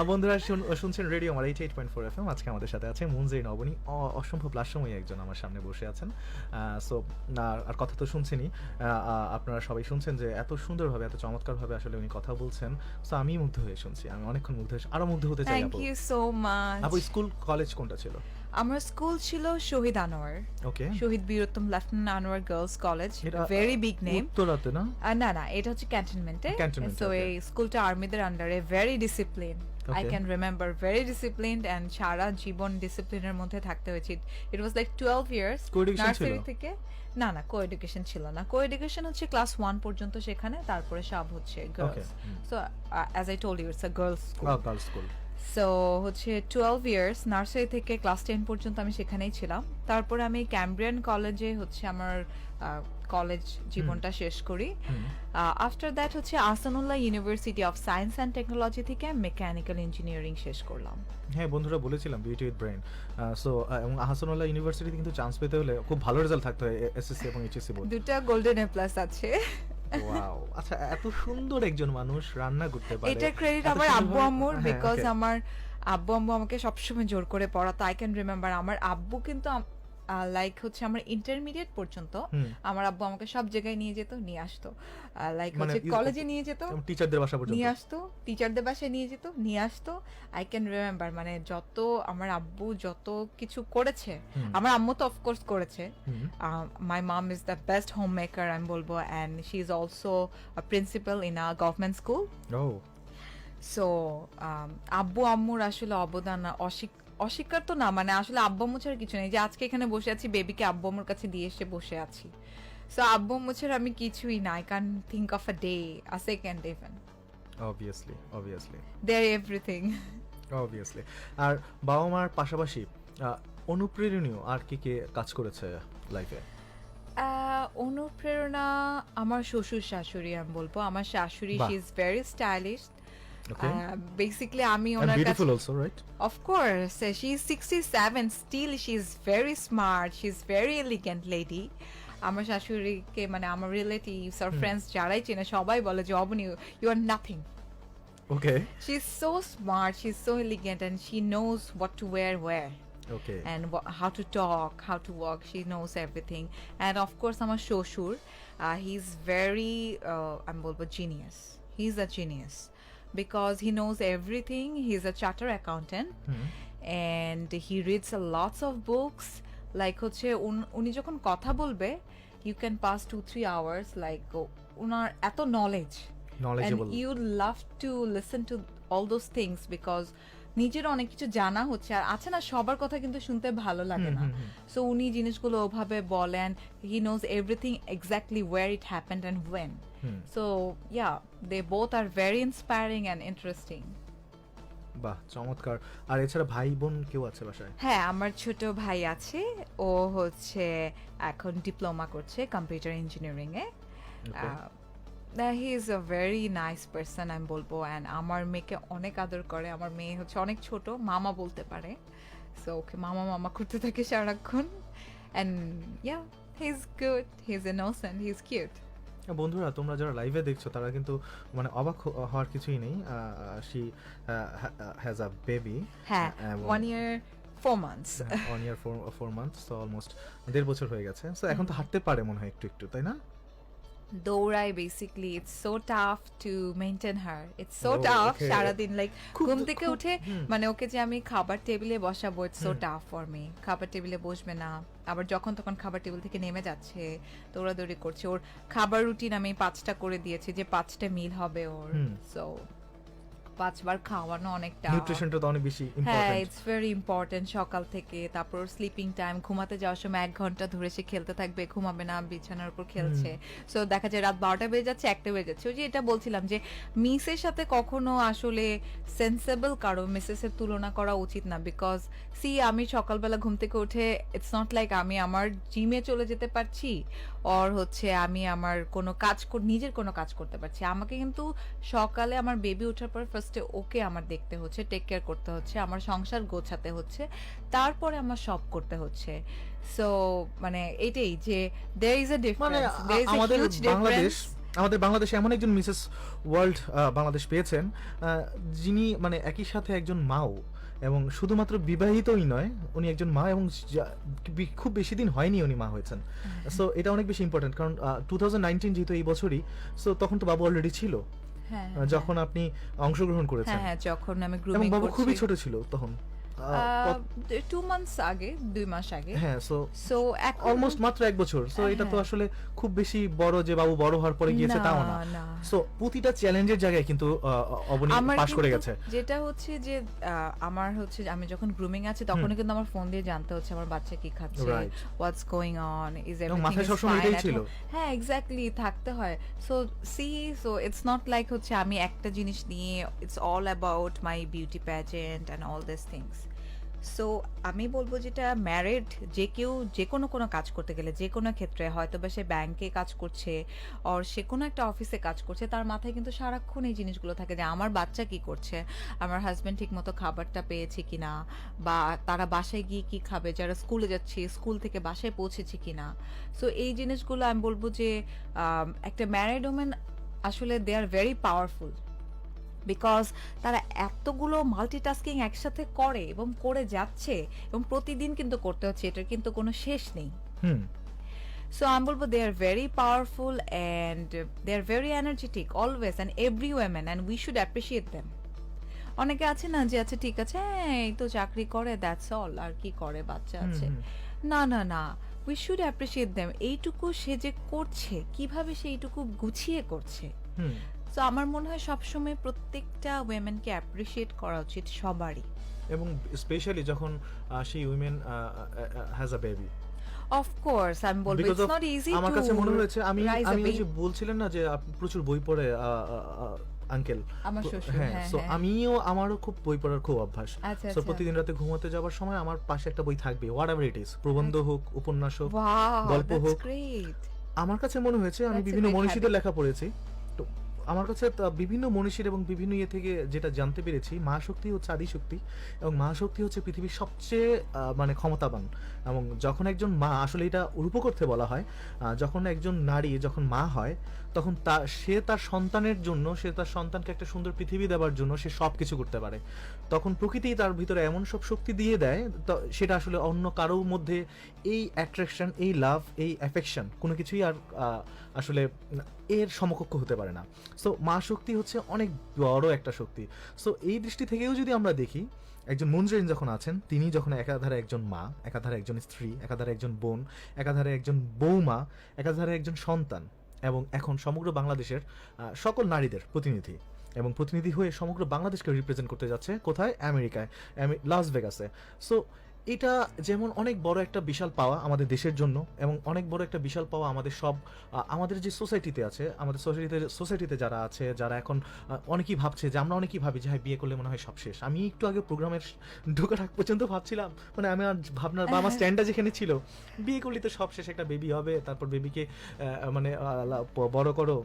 বন্ধুরা শুনছেন রেডিও আমার 88.4 FM। আজকে আমাদের সাথে আছে মুনজির নবনী, অসম্ভব লাস্যময়ী একজন আমার সামনে বসে আছেন। সো আর কথা তো শুনছেনই, আপনারা সবাই শুনছেন যে এত সুন্দরভাবে এত চমৎকারভাবে আসলে উনি কথা বলছেন। সো আমি মুগ্ধ হয়ে শুনছি, আমি অনেকক্ষণ মুগ্ধ হয়ে আরো মুগ্ধ হতে চাই। থ্যাংক আপু ইউ সো মাচ। আপু স্কুল কলেজ কোনটা ছিল? আমার স্কুল ছিল Shahid Anwar, okay, Shahid Bir Uttom lieutenant Anwar girls college, এটা ভেরি বিগ নেম। উত্তরাতে না? না না, এটা হচ্ছে ক্যান্টনমেন্টে। Cantonment, so okay. এই স্কুলটা আর্মিদের আন্ডারে, very discipline. I Okay. Can remember, very disciplined and সারা জীবন ডিসিপ্লিনের মধ্যে থাকতে হয়েছে। ইট ওয়াজ লাইক 12 ইয়ার্স। Co-education ছিল? নার্সারি থেকে না না, কো এডুকেশন ছিল না। কো এডুকেশন হচ্ছে ক্লাস 1 পর্যন্ত সেখানে, তারপরে সব হচ্ছে girls. So as I told you it's a girls school. Girls school. So হচ্ছে 12 ইয়ার্স, নার্সারি থেকে ক্লাস 10 পর্যন্ত আমি সেখানেই ছিলাম। তারপরে আমি ক্যামব্রিয়ান কলেজে হচ্ছে আমার কলেজ জীবনটা শেষ করি। আফটার দ্যাট হচ্ছে Ahsanullah university of science and technology থেকে মেকানিক্যাল ইঞ্জিনিয়ারিং শেষ করলাম। হ্যাঁ বন্ধুরা, বলেছিলাম বিউটি উইথ ব্রেইন। সো এবং আহসানুল্লাহ ইউনিভার্সিটিতে কিন্তু চান্স পেতে হলে খুব ভালো রেজাল্ট থাকতে হয়, এসএসসি এবং এইচএসসি বোর্ড। দুটো গোল্ডেন এ প্লাস আছে। ওয়াও, আচ্ছা এত সুন্দর একজন মানুষ রান্না করতে পারে। এটা ক্রেডিট এত আমার আব্বু সুন্দরভাবে- আম্মুর, হ্যাঁ, বিকজ okay. আমার আব্বু আম্মু আমাকে সবসময় জোর করে পড়াতো। আই ক্যান রিমেম্বার আমার আব্বু কিন্তু লাইক হচ্ছে আমার ইন্টারমিডিয়েট পর্যন্ত আমার আব্বু আমাকে সব জায়গায় নিয়ে যেত, নিয়ে আসতো। লাইক মানে হচ্ছে কলেজে নিয়ে যেত, টিচারদের বাসা পর্যন্ত নিয়ে আসতো, টিচারদের বাসায় নিয়ে যেত, নিয়ে আসতো। আই ক্যান রিমেম্বার, মানে যত আমার আব্বু যত কিছু করেছে, আমার আম্মু তো অফকোর্স করেছে। My mom is the best home maker আমি বলবো, and she is also a principal in a government school. ও সো আব্বু আম্মুর আসলে অবদান অস্বীকার তো না, মানে আসলে আব্বু আম্মু ছাড়া কিছু নেই। যে আজকে এখানে বসে আছি, বেবিকে আব্বু আম্মুর কাছে দিয়ে এসে বসে আছি। সো আব্বু আম্মু ছাড়া আমি কিছুই না। I can think of a day, a second even. Obviously they are everything. Obviously. আর বাবা মার পাশাপাশি অনুপ্রেরণীয় আর কি কি কাজ করেছে লাইফে? অনুপ্রেরণা আমার শ্বশুর শাশুড়ি আমি বলবো। আমার শাশুড়ি, বাহ। She is very stylish. Okay. Basically আমি And ওনার কাছে, beautiful also, right? of course, she is 67, still she is very smart, she is very elegant lady. আমার শাশুড়িকে মানে আমার রিলেটিভস আর ফ্রেন্ডস যারাই চেনে সবাই বলে যে অবনি, you are nothing. Okay. She is so smart, she is so elegant, and she knows what to wear where. Okay. And how to talk, how to walk, she knows everything. And of course আমার শ্বশুর, he's very আমি বলবো genius. He's a genius because he knows everything. He's a chartered accountant and he reads a lots of books. Like হচ্ছে উনি যখন কথা বলবে, you can pass 2-3 hours like উনার এত knowledge, Knowledgeable. and you'd love to listen to all those things because নিজেরও অনেক কিছু জানা হচ্ছে, আর আছে না সবার কথা কিন্তু শুনতে ভালো লাগে না, সো উনি জিনিসগুলো ওভাবে বলেন, he knows everything exactly where it happened and when, so yeah they both are very inspiring and interesting. বাহ, চমৎকার। আর এছাড়া ভাই বোন কেউ আছে বাসায়? হ্যাঁ, আমার ছোট ভাই আছে, ও হচ্ছে এখন ডিপ্লোমা করছে computer engineering A. He is a very nice person আমি বলবো, অ্যান্ড আমার মেয়েকে অনেক আদর করে। আমার মেয়ে হচ্ছে অনেক ছোট, মামা বলতে পারে, সো ওকে মামা মামা করতে থাকে সারাক্ষণ, and yeah he is good, he is innocent, he is cute. বন্ধুরা, তোমরা যারা লাইভে দেখছো তারা কিন্তু মানে অবাক হওয়ার কিছুই নেই। She has a baby. হ্যাঁ, 1 year 4 months। 1 year 4 months, তো অলমোস্ট 1.5 বছর হয়ে গেছে। সো এখন তো হাঁটতে পারে মনে হয় একটু একটু, তাই না? দৌড়াই basically, it's so tough to maintain her, it's so Oh, tough. okay. সারাদিন লাইক খুব- ঘুম থেকে খুব- উঠে মানে ওকে যে আমি খাবার টেবিলে বসাবো, it's so tough for me. খাবার টেবিলে বসবে না, আবার যখন তখন খাবার টেবিল থেকে নেমে যাচ্ছে, দৌড়াদৌড়ি করছে। ওর খাবার রুটিন আমি 5টা করে দিয়েছি, যে 5টা মিল হবে ওর, সো 5 বার খাওয়ানো অনেকটা। নিউট্রিশনটা তো অনেক বেশি হ্যাঁ, ইম্পর্টেন্ট। It's very important. সকাল থেকে তারপর স্লিপিং টাইম, ঘুমাতে যাওয়ার সময় 1 ঘন্টা ধরে সে খেলতে থাকবে, ঘুমাবে না, বিছানার উপর খেলছে। সো দেখা যায় রাত 12টা বেজে যাচ্ছে, 1টা বেজে যাচ্ছে। ওই যে এটা বলছিলাম যে মিসের সাথে কখনো আসলে সেন্সেবল কারো মিসেসের তুলনা করা উচিত না, বিকজ আমি সকালবেলা ঘুম থেকে উঠে ইটস নট লাইক আমি আমার জিমে চলে যেতে পারছি, অর হচ্ছে আমি আমার কোনো কাজ নিজের কোনো কাজ করতে পারছি। আমাকে কিন্তু সকালে আমার বেবি ওঠার পর ফার্স্টে ওকে আমার দেখতে হচ্ছে, টেক কেয়ার করতে হচ্ছে, আমার সংসার গোছাতে হচ্ছে, তারপরে আমার সব করতে হচ্ছে। সো মানে এটাই যে there is a মানে difference, there is a আমাদের huge বাংলাদেশ, difference। আমাদের বাংলাদেশে এমন একজন মিসেস ওয়ার্ল্ড বাংলাদেশ পেয়েছেন, যিনি মানে একই সাথে একজন মাও, এবং শুধুমাত্র বিবাহিতই নয়, উনি একজন মা, এবং খুব বেশি দিন হয়নি উনি মা হয়েছেন। সো এটা অনেক বেশি ইম্পর্টেন্ট, কারণ 2019 যেহেতু এই বছরই, সো তখন তো বাবু অলরেডি ছিল হ্যাঁ, যখন আপনি অংশগ্রহণ করেছেন, হ্যাঁ হ্যাঁ, যখন আমি এবং গ্রুমিং বাবু খুবই করছি ছোট ছিল তখন। 2 months আগে, 2 মাস আগে। হ্যাঁ, সো সো এখন অলমোস্ট মাত্র 1 বছর। সো এটা তো হ্যাঁ। আসলে খুব বেশি বড় যে বাবু বড় হওয়ার পরে গিয়েছে তাও না। না। সো প্রতিটা চ্যালেঞ্জের জায়গায় কিন্তু অবনী আমার পাস করে কিন্তু গেছে। যেটা হচ্ছে যে আমার হচ্ছে আমি যখন গ্রুমিং আছি তখনই কিন্তু আমার ফোন দিয়ে জানতে হচ্ছে আমার বাচ্চা কি খাচ্ছে, Right. What's going on, is এবং এভরিথিং মাথায় ইজ সবসময় ফাইন এটাই ছিল। হ্যাঁ, এক্স্যাক্টলি, থাকতে হয়। So so it's not like হচ্ছে আমি একটা জিনিস নিয়ে it's all about my beauty pageant and all this things. So আমি বলবো যেটা ম্যারিড যে কেউ যে কোনো কাজ করতে গেলে, যে কোনো ক্ষেত্রে, হয়তো বা সে ব্যাংকে কাজ করছে আর সে কোনো একটা অফিসে কাজ করছে, তার মাথায় কিন্তু সারাক্ষণ এই জিনিসগুলো থাকে যে আমার বাচ্চা কি করছে, আমার হাজব্যান্ড ঠিক মতো খাবারটা পেয়েছে কিনা, বা তারা বাসায় গিয়ে কি খাবে, যারা স্কুলে যাচ্ছে স্কুল থেকে বাসায় পৌঁছেছে কিনা। সো এই জিনিসগুলো আমি বলবো যে একটা ম্যারিড ওমেন আসলে দে আর ভেরি পাওয়ারফুল, বিকজ তারা এতগুলো মাল্টিটাস্কিং একসাথে করে এবং করে যাচ্ছে, এবং প্রতিদিন কিন্তু করতে হচ্ছে, এটার কিন্তু কোনো শেষ নেই। হুম, সো আমি বলবো they are very powerful and they are very energetic always, and every women, and we should appreciate them. অনেকে আছে না যে আচ্ছা ঠিক আছে, হ্যাঁ এই তো চাকরি করে, দ্যাটস অল, আর কি করে, বাচ্চা আছে। না না না, উই শুড অ্যাপ্রিসিয়েট দেম। এইটুকু সে যে করছে, কিভাবে সে এইটুকু গুছিয়ে করছে। হুম। সো আমার মনে হয় সবসময় প্রত্যেকটা ওয়েমেনকে অ্যাপ্রিসিয়েট করা উচিত সবারই। এবং স্পেশালি যখন সেই women has a baby, of course আমি বলবো Because it's of- not easy আমার কাছে মনে হয়েছে, আমি রাইজ আমি ওই যে বলছিলেন না যে আপনি প্রচুর বই পড়ে আঙ্কেল, আমার শ্বশুর, হ্যাঁ, হ্যাঁ, সো হ্যাঁ। আমারও খুব বই পড়ার খুব অভ্যাস। আচ্ছা, সো আচ্ছা। প্রতিদিন রাতে ঘুমাতে যাওয়ার সময় আমার পাশে একটা বই থাকবে, হোয়াট এভার ইট ইজ, প্রবন্ধ হোক, উপন্যাস হোক, ওয়াও, গল্প দ্যাটস হোক। গ্রেট। আমার কাছে মনে হয়েছে, আমি That's a বিভিন্ন great মনীষীদের habit. লেখা পড়েছি, তো আমার কাছে বিভিন্ন মনীষীর এবং বিভিন্ন ইয়ে থেকে যেটা জানতে পেরেছি, মা শক্তি হচ্ছে আদি শক্তি, এবং মা শক্তি হচ্ছে পৃথিবীর সবচেয়ে মানে ক্ষমতাবান। এবং যখন একজন মা, আসলে এটা রূপকর্থে বলা হয়, যখন একজন নারী যখন মা হয়, তখন সে তার সন্তানের জন্য, সে তার সন্তানকে একটা সুন্দর পৃথিবী দেওয়ার জন্য সে সব কিছু করতে পারে। তখন প্রকৃতি তার ভিতরে এমন সব শক্তি দিয়ে দেয়, সেটা আসলে অন্য কারোর মধ্যে এই অ্যাট্রাকশন, এই লাভ, এই অ্যাফেকশন কোনো কিছুই আর আসলে এর সমকক্ষ হতে পারে না। সো মা শক্তি হচ্ছে অনেক বড় একটা শক্তি। সো এই দৃষ্টি থেকেও যদি আমরা দেখি, একজন মুনজরিন যখন আছেন, তিনি যখন একাধারে একজন মা, একাধারে একজন স্ত্রী, একাধারে একজন বোন, একাধারে একজন বৌমা, একাধারে একজন সন্তান, এবং এখন সমগ্র বাংলাদেশের সকল নারীদের প্রতিনিধি, এবং প্রতিনিধি হয়ে সমগ্র বাংলাদেশকে রিপ্রেজেন্ট করতে যাচ্ছে কোথায়? আমেরিকায়, লাস ভেগাসে। সো এটা যেমন অনেক বড় একটা বিশাল পাওয়া আমাদের দেশের জন্য, এবং অনেক বড় একটা বিশাল পাওয়া আমাদের আমাদের যে সোসাইটিতে আছে, আমাদের সোসাইটিতে যারা আছে, যারা এখন অনেকেই ভাবছে যে, আমরা অনেকেই ভাবি যে হ্যাঁ বিয়ে করলে মনে হয় সব শেষ। আমি একটু আগে প্রোগ্রামের ঢোকার আগ পর্যন্ত ভাবছিলাম, মানে আমি আমার ভাবনার বা আমার স্ট্যান্ডটা যেখানে ছিল, বিয়ে করলে তো সব শেষ, একটা বেবি হবে, তারপর বেবিকে মানে বড় করো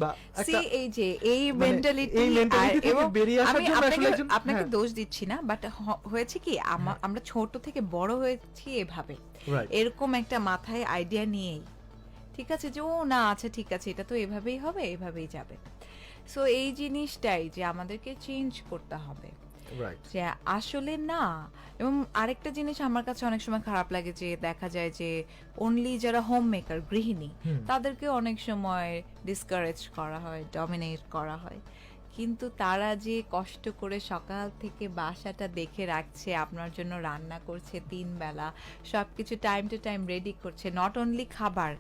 বা একটা এই যে এই মানে মেন্টালিটি এই mentality থেকে বেরিয়ে আসার জন্য আসলে একজন- আপনাকে হ্যাঁ। দোষ দিচ্ছি না, বাট হয়েছে কি আমরা ছোট থেকে বড় হয়েছি এভাবে, Right. এরকম একটা মাথায় আইডিয়া নিয়েই, ঠিক আছে, যে ও না আচ্ছা ঠিক আছে এটা তো এভাবেই হবে, এভাবেই যাবে। সো এই জিনিসটাই যে আমাদেরকে চেঞ্জ করতে হবে, রাইট। যে আসলে না। এবং আরেকটা জিনিস আমার কাছে অনেক সময় খারাপ লাগে যে দেখা যায় যে অনলি যারা হোম মেকার, গৃহিণী, তাদেরকে অনেক সময় ডিসকারেজ করা হয়, ডমিনেট করা হয়, কিন্তু তারা যে কষ্ট করে সকাল থেকে বাসাটা দেখে রাখছে, আপনার জন্য রান্না করছে 3 বেলা, সবকিছু টাইম টু টাইম রেডি করছে, নট অনলি খাবার,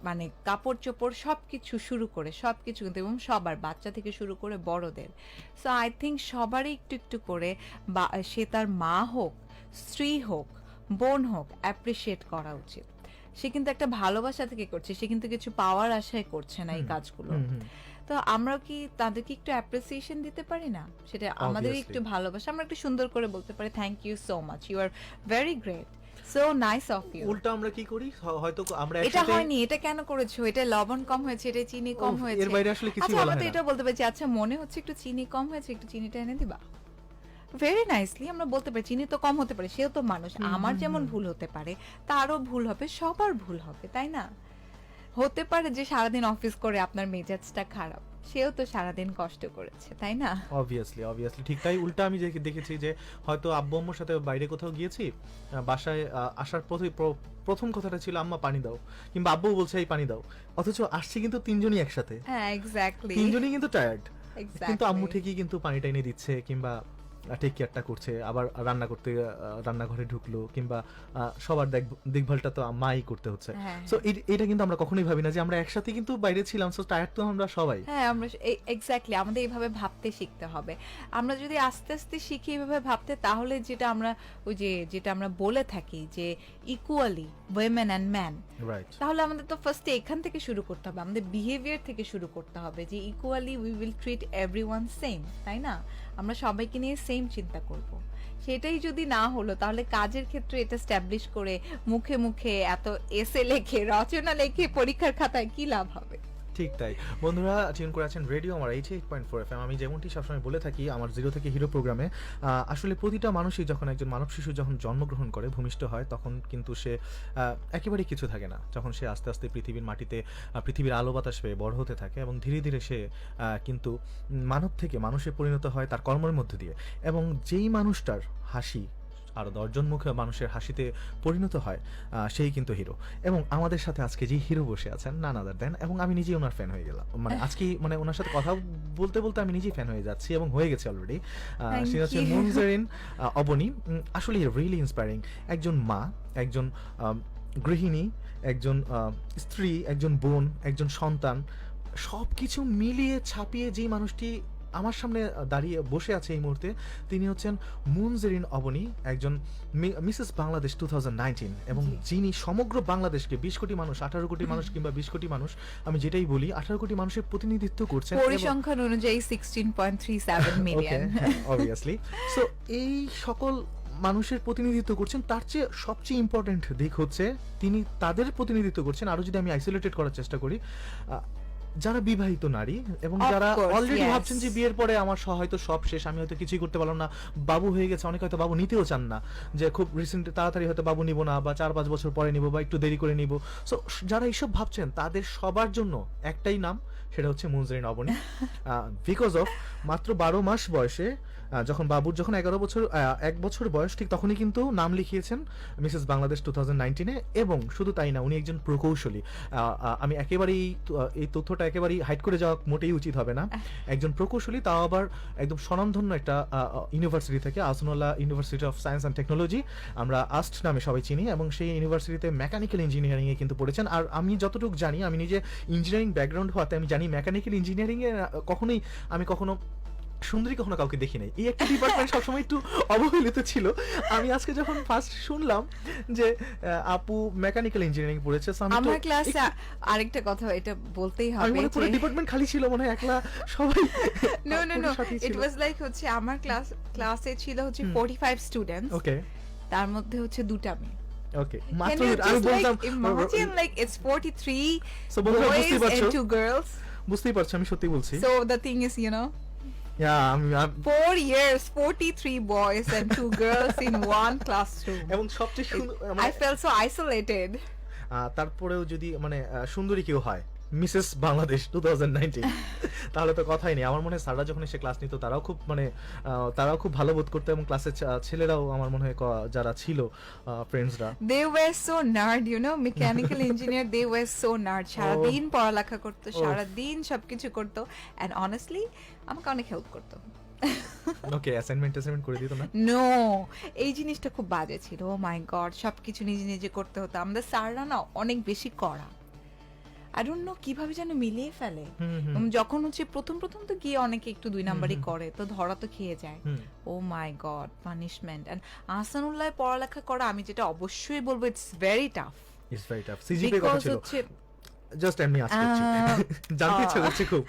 মানে কাপড় চোপড় সবকিছু শুরু করে সবকিছু কিন্তু, এবং সবার, বাচ্চা থেকে শুরু করে বড়দের। সো আই থিঙ্ক সবারই একটু একটু করে, বা সে তার মা হোক, স্ত্রী হোক, বোন হোক, অ্যাপ্রিসিয়েট করা উচিত। সে কিন্তু একটা ভালোবাসা থেকে করছে, সে কিন্তু কিছু পাওয়ার আশায় করছে না এই কাজগুলো। তো আমরা কি তাদেরকে একটু অ্যাপ্রিসিয়েশন দিতে পারি না? সেটা আমাদের Obviously. একটু ভালোবাসা, আমরা একটু সুন্দর করে বলতে পারি thank you so much, you are very great, so nice of you. উল্টা আমরা কি করি, হয়তো আমরা এটা একসাথে হয়নি, এটা কেন করেছো, এটা লবণ কম হয়েছে, এটা চিনি কম উফ, হয়েছে, এর বাইরে আসলে কিছুই আচ্ছা বলা আমরা তো হয় না। এটা বলতে পারছি, আচ্ছা মনে হচ্ছে একটু চিনি কম হয়েছে, একটু চিনিটা এনে দিবা, ভেরি নাইসলি আমরা বলতে পারি। চিনি তো কম হতে পারে, সেও তো মানুষ, আমার যেমন ভুল হতে পারে তারও ভুল হবে, সবার ভুল হবে, তাই না? হতে পারে যে সারাদিন অফিস করে আপনার মেজাজটা খারাপ, সেও তো সারাদিন কষ্ট করেছে, তাই না? অবভিয়াসলি ঠিক তাই। উল্টা আমি দেখেছি যে হয়তো আব্বু আম্মুর সাথে বাইরে কোথাও গিয়েছি, বাসায় আসার প্রথম কথাটা ছিল আম্মা পানি দাও, কিংবা আব্বু বলছে এই পানি দাও, অথচ আসছি কিন্তু তিনজনই একসাথে, হ্যাঁ এক্স্যাক্টলি, তিনজনই কিন্তু টায়ার্ড, এক্স্যাক্টলি। কিন্তু আম্মু ঠিকই কিন্তু পানিটা এনে দিচ্ছে, কিংবা টেক কেয়ারটা করছে, আবার রান্না করতে রান্নাঘরে ঢুকলো, কিংবা সবার দেখভালটা তো মাই করতে হচ্ছে। হ্যাঁ। সো এটা কিন্তু আমরা কখনোই ভাবি না যে আমরা একসাথে কিন্তু বাইরে ছিলাম, সো টায়ার্ড তো আমরা সবাই। হ্যাঁ আমরা এক্স্যাক্টলি, আমাদের এইভাবে ভাবতে শিখতে হবে। আমরা যদি আস্তে আস্তে শিখি এইভাবে ভাবতে, তাহলে যেটা আমরা বলে থাকি যে equally women and man, right. তাহলে আমাদের তো ফার্স্টে এখান থেকে শুরু করতে হবে, আমাদের বিহেভিয়ার থেকে শুরু করতে হবে, যে equally we will treat everyone same, তাই না? আমরা সবাইকে নিয়ে সেম চিন্তা করব। সেটাই যদি না হলো, তাহলে কাজের ক্ষেত্রে এটা স্ট্যাবলিশ করে মুখে মুখে এত এসে লেখে, রচনা লেখে পরীক্ষার খাতায় কি লাভ হবে? ঠিক তাই। বন্ধুরা টিউন করে আছেন রেডিও আমার 88.4 FM। আমি যেমনটি সবসময় বলে থাকি আমার জিরো থেকে হিরো প্রোগ্রামে, আসলে প্রতিটা মানুষই যখন একজন মানব শিশু যখন জন্মগ্রহণ করে, ভূমিষ্ঠ হয়, তখন কিন্তু সে একেবারেই কিছু থাকে না। যখন সে আস্তে আস্তে পৃথিবীর মাটিতে পৃথিবীর আলো বাতাস পেয়ে বড় হতে থাকে, এবং ধীরে ধীরে সে কিন্তু মানব থেকে মানুষে পরিণত হয় তার কর্মের মধ্য দিয়ে। এবং যেই মানুষটার হাসি আরও 10 জন মুখে মানুষের হাসিতে পরিণত হয়, সেই কিন্তু হিরো। এবং আমাদের সাথে আজকে যে হিরো বসে আছেন, নান আদার দেন, এবং আমি নিজেই ওনার ফ্যান হয়ে গেলাম, মানে আজকে মানে ওনার সাথে কথা বলতে বলতে আমি নিজেই ফ্যান হয়ে যাচ্ছি, এবং হয়ে গেছে অলরেডি। Thank সে হচ্ছে you. মুনজারিন অবনী। আসলে রিয়েলি ইন্সপায়ারিং একজন মা, একজন গৃহিণী, একজন স্ত্রী, একজন বোন, একজন সন্তান, সব কিছু মিলিয়ে ছাপিয়ে যেই মানুষটি আমার সামনে দাঁড়িয়ে বসে আছে এই মুহূর্তে, তিনি হচ্ছেন মুনজারিন অবনী, একজন মিসেস বাংলাদেশ 2019, এবং যিনি সমগ্র বাংলাদেশকে 20 কোটি মানুষ, 18 কোটি মানুষ কিংবা 20 কোটি মানুষ, আমি যেটাই বলি 18 কোটি মানুষের প্রতিনিধিত্ব করছেন। পরিসংখ্যান অনুযায়ী 16.37 মিলিয়ন। অবভিয়াসলি। সো এই সকল মানুষের প্রতিনিধিত্ব করছেন, তার চেয়ে সবচেয়ে ইম্পর্টেন্ট দিক হচ্ছে তিনি তাদের প্রতিনিধিত্ব করছেন। আরো যদি আমি আইসোলেটেড করার চেষ্টা করি, যারা বিবাহিত নারী এবং Of যারা course, অলরেডি yes. ভাবছেন যে বিয়ের পরে আমার হয়তো সব শেষ, আমি হয়তো কিছুই করতে পারলাম না, বাবু হয়ে গেছে, অনেকে হয়তো বাবু নিতেও চান না, যে খুব রিসেন্ট তাড়াতাড়ি হয়তো বাবু নিব না, বা 4-5 বছর পরে নিব, বা একটু দেরি করে নিব। সো যারা এইসব ভাবছেন তাদের সবার জন্য একটাই নাম, সেটা হচ্ছে মুনজারিন অবনী। বিকজ অফ মাত্র 12 মাস বয়সে যখন বাবুর যখন 11 বছর 1 বছর বয়স ঠিক তখনই কিন্তু নাম লিখিয়েছেন মিসেস বাংলাদেশ 2019-এ, এবং শুধু তাই না, উনি একজন প্রকৌশলী। আমি একেবারেই এই তথ্যটা একেবারেই হাইড করে যাওয়া মোটেই উচিত হবে না। একজন প্রকৌশলী, তাও আবার একদম স্বনামধন্য একটা ইউনিভার্সিটি থেকে, Ahsanullah university of science and technology, আমরা আস্ট নামে সবাই চিনি, এবং সেই ইউনিভার্সিটিতে মেকানিক্যাল ইঞ্জিনিয়ারিংয়ে কিন্তু পড়েছেন। আর আমি যতটুকু জানি, আমি নিজে ইঞ্জিনিয়ারিং ব্যাকগ্রাউন্ড হওয়াতে আমি জানি মেকানিক্যাল ইঞ্জিনিয়ারিংয়ে আমি কখনো সুন্দরী কখনো কাউকে দেখি নাই। এই একটা ডিপার্টমেন্ট সবসময় একটু অবহেলিত ছিল। আমি আজকে যখন ফার্স্ট শুনলাম যে আপু মেকানিক্যাল ইঞ্জিনিয়ারিং পড়েছে, so আমি তো আমার ক্লাসে আরেকটা কথা এটা বলতেই আমি হবে মনে পুরো যে ডিপার্টমেন্ট খালি ছিল, মনে হয় একলা সবাই নো নো নো, আপুর সাথেই ইট ছিল। ওয়াজ লাইক হচ্ছে আমার ক্লাসে ছিল হচ্ছে 45 স্টুডেন্টস, ওকে তার মধ্যে হচ্ছে দুটা মেয়ে। ওকে Can মাত্র you আমি just বলতাম like imagine like it's 43 So, বন্ধুরা, boys বুঝতেই পারছো? and 2 girls. বুঝতেই পারছি, আমি সত্যি বলছি। So the thing is, you know, আমি 4 years, 43 boys and 2 girls in one classroom. এবং সবচেয়ে সুন্দর I felt so isolated. তারপরেও যদি মানে সুন্দরী কেউ হয় মিসেস বাংলাদেশ 2019, তাহলে তো কথাই নেই। আমার মনে হয় স্যাররা যখন এসে ক্লাস নিত, তারাও খুব ভালো বোধ করতো, এবং ক্লাসের ছেলেরাও আমার মনে হয় যারা ছিল ফ্রেন্ডসরা, They were so nerd, you know, mechanical engineer, they were so nerd. সারাদিন পড়ালেখা করতো, সারাদিন সবকিছু করতো, and honestly আমাকে অনেক হেল্প করতো। ওকে অ্যাসাইনমেন্ট করে দিত না? নো, এই জিনিসটা খুব বাজে ছিল। ও মাই গড, সবকিছু নিজে নিজে করতে হতো। আমাদের স্যাররা না অনেক বেশি কড়া, আই ডোন্ট নো কিভাবে যেন মিলিয়ে ফেলে। যখন হচ্ছে প্রথম তো গিয়ে অনেকে একটু 2 নাম্বারই করে, তো ধরা তো খেয়ে যায়। ও my god, punishment. And Ahsanullah পড়ালেখা করা, আমি যেটা অবশ্যই বলবো, it's very tough. It's very tough. CGPA কথা ছিল, জাস্ট এমনি আজকে জানতে ইচ্ছে করছে খুব।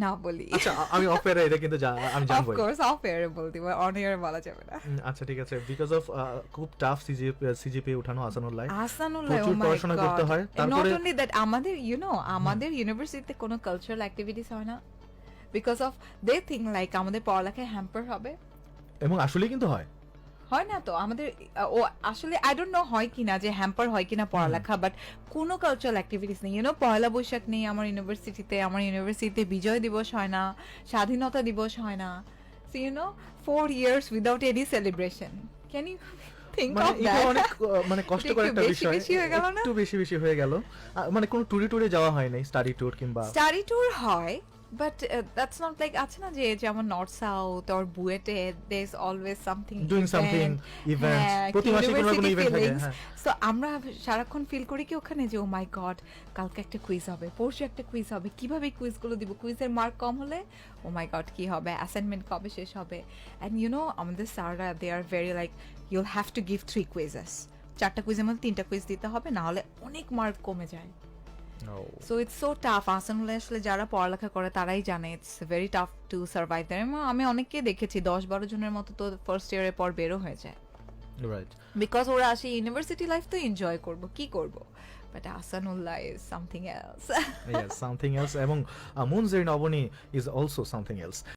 না বলি, আচ্ছা আমি অফ এয়ারে এটা কিন্তু আমি অফ জানবো। কোর্স অফ এয়ারে বলতে, অন এয়ারে বলা যাবে না। আচ্ছা ঠিক আছে, বিকজ অফ খুব টাফ সিজিপিএ উঠানো আহসানুল্লাহ, আহসানুল্লাহ, প্রচুর পড়াশোনা করতে হয়। নট তারপরে অনলি দ্যাট, আমাদের আমাদের ইউনিভার্সিটিতে কোনো কালচারাল অ্যাক্টিভিটিস হয় না, because of they think like আমাদের পড়ালেখায় হ্যাম্পার হবে। এবং আসলে কিন্তু হয় না তো আমাদের ও আসলে আই ডোন্ট নো হয় কিনা, যে হ্যাম্পার হয় কিনা পড়ালেখা, বাট কোনো কালচারাল অ্যাক্টিভিটিস নেই। পয়লা বৈশাখ নেই আমার ইউনিভার্সিটিতে বিজয় দিবস হয় না, স্বাধীনতা দিবস হয় না। So 4 years without any celebration. Can you think মানে of এটা that? অনেক মানে কষ্টকর একটা বেশি বিষয়, বেশি হয়ে গেল না? একটু বেশি হয়ে গেল। মানে কোনো ট্যুরে যাওয়া হয় নাই, স্টাডি ট্যুর কিংবা স্টাডি ট্যুর হয়, বাট দ্যাটস নট লাইক, আছে না যে যেমন নর্থ সাউথ অর বুয়েটে there is always something, doing something event, প্রতি মাসে কোনো না কোনো ইভেন্ট থাকে। হ্যাঁ, সো আমরা সারাক্ষণ ফিল করি কি ওখানে যে ও মাই গড, কালকে একটা কুইজ হবে, পরশু একটা কুইজ হবে, কিভাবে কুইজগুলো দিব, কুইজের মার্ক কম হলে ও মাই গড কি হবে, অ্যাসাইনমেন্ট কবে শেষ হবে। অ্যান্ড আমাদের স্যাররা they are very like, you'll have to give 3 quizzes, 4টা কুইজের মধ্যে 3টা কুইজ দিতে হবে, না হলে অনেক মার্ক কমে যায়। So it's so tough. Ahsanullah আসলে যারা পড়ালেখা করে তারাই জানে it's very tough to survive there. আমি অনেককে দেখেছি 10-12 জনের মতো তো ফার্স্ট ইয়ারের পর বেরো হয়ে যায়, রাইট, বিকজ ওরা আসে ইউনিভার্সিটি লাইফ তো এনজয় করব, কি করব, but Ahsanullah is something else. Something else, এবং Munzerin Aboni is also something else.